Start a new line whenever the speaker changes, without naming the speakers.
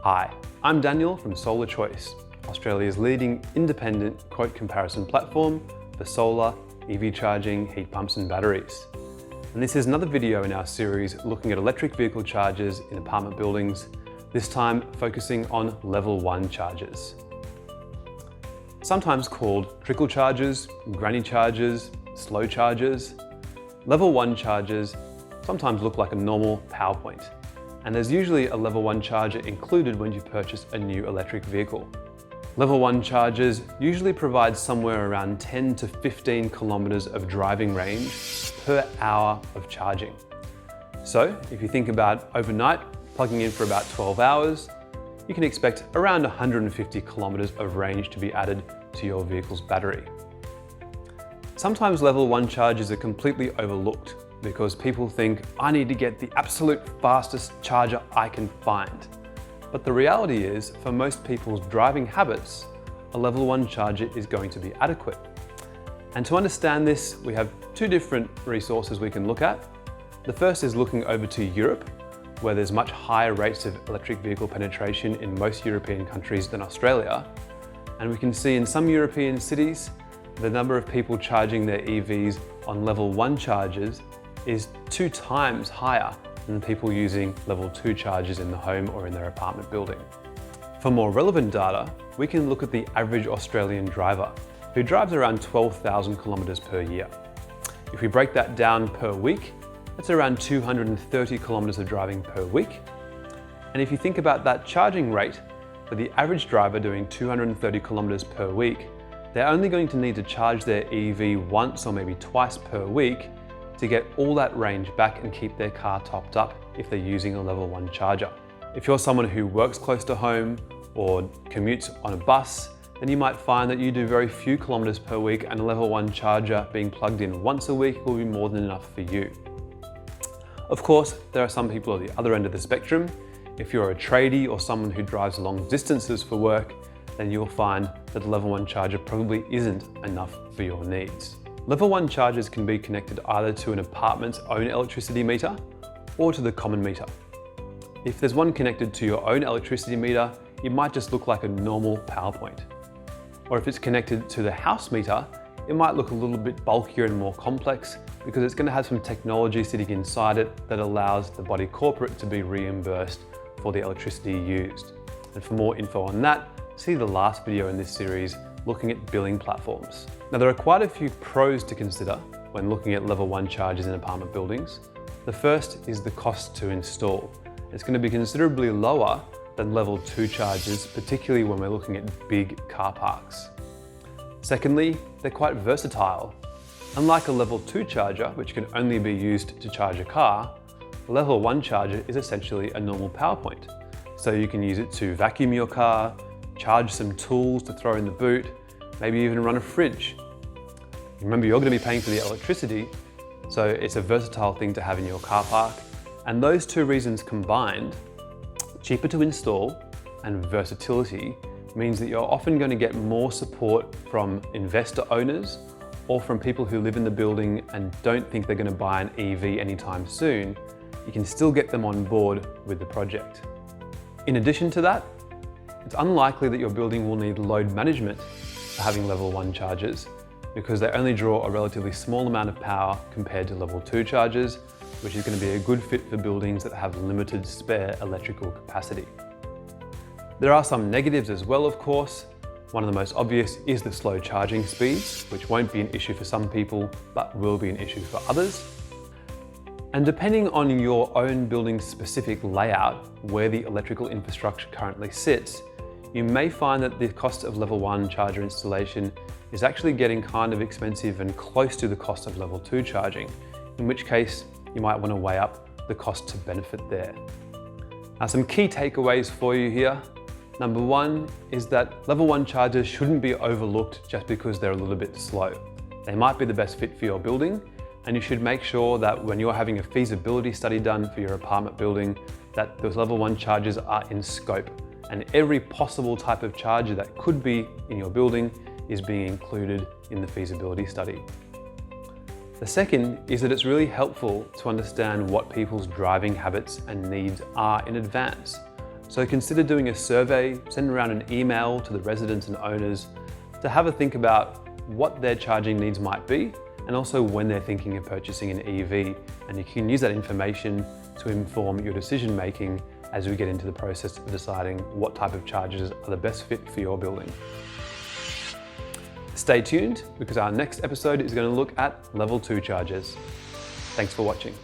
Hi, I'm Daniel from Solar Choice, Australia's leading independent quote comparison platform for solar, EV charging, heat pumps and batteries. And this is another video in our series looking at electric vehicle chargers in apartment buildings, this time focusing on level 1 chargers. Sometimes called trickle chargers, granny chargers, slow chargers, level 1 chargers sometimes look like a normal power point. And there's usually a level 1 charger included when you purchase a new electric vehicle. Level 1 chargers usually provide somewhere around 10 to 15 kilometers of driving range per hour of charging. So if you think about overnight plugging in for about 12 hours, you can expect around 150 kilometers of range to be added to your vehicle's battery. Sometimes level 1 chargers are completely overlooked because people think, I need to get the absolute fastest charger I can find. But the reality is, for most people's driving habits, a level 1 charger is going to be adequate. And to understand this, we have two different resources we can look at. The first is looking over to Europe, where there's much higher rates of electric vehicle penetration in most European countries than Australia. And we can see in some European cities, the number of people charging their EVs on level 1 chargers is 2 times higher than people using level 2 chargers in the home or in their apartment building. For more relevant data, we can look at the average Australian driver, who drives around 12,000 kilometers per year. If we break that down per week, that's around 230 kilometers of driving per week. And if you think about that charging rate, for the average driver doing 230 kilometers per week, they're only going to need to charge their EV once or maybe twice per week to get all that range back and keep their car topped up if they're using a level 1 charger. If you're someone who works close to home or commutes on a bus, then you might find that you do very few kilometers per week and a level 1 charger being plugged in once a week will be more than enough for you. Of course, there are some people at the other end of the spectrum. If you're a tradie or someone who drives long distances for work, then you'll find that the level 1 charger probably isn't enough for your needs. Level 1 chargers can be connected either to an apartment's own electricity meter or to the common meter. If there's one connected to your own electricity meter, it might just look like a normal power point. Or if it's connected to the house meter, it might look a little bit bulkier and more complex because it's going to have some technology sitting inside it that allows the body corporate to be reimbursed for the electricity used. And for more info on that, see the last video in this series looking at billing platforms. Now, there are quite a few pros to consider when looking at level 1 chargers in apartment buildings. The first is the cost to install. It's going to be considerably lower than level 2 chargers, particularly when we're looking at big car parks. Secondly, they're quite versatile. Unlike a level 2 charger, which can only be used to charge a car, a level 1 charger is essentially a normal power point. So you can use it to vacuum your car, charge some tools to throw in the boot, maybe even run a fridge. Remember, you're going to be paying for the electricity, so it's a versatile thing to have in your car park. And those two reasons combined, cheaper to install and versatility, means that you're often going to get more support from investor owners or from people who live in the building and don't think they're going to buy an EV anytime soon. You can still get them on board with the project. In addition to that, it's unlikely that your building will need load management for having level 1 chargers because they only draw a relatively small amount of power compared to level 2 chargers, which is going to be a good fit for buildings that have limited spare electrical capacity. There are some negatives as well, of course. One of the most obvious is the slow charging speeds, which won't be an issue for some people, but will be an issue for others. And depending on your own building's specific layout, where the electrical infrastructure currently sits, you may find that the cost of level 1 charger installation is actually getting kind of expensive and close to the cost of level 2 charging, in which case you might want to weigh up the cost to benefit there. Now, some key takeaways for you here. Number 1 is that level 1 chargers shouldn't be overlooked just because they're a little bit slow. They might be the best fit for your building, and you should make sure that when you're having a feasibility study done for your apartment building, that those level 1 chargers are in scope, and every possible type of charger that could be in your building is being included in the feasibility study. The second is that it's really helpful to understand what people's driving habits and needs are in advance. So consider doing a survey, send around an email to the residents and owners to have a think about what their charging needs might be and also when they're thinking of purchasing an EV. And you can use that information to inform your decision making as we get into the process of deciding what type of chargers are the best fit for your building. Stay tuned because our next episode is going to look at level 2 chargers. Thanks for watching.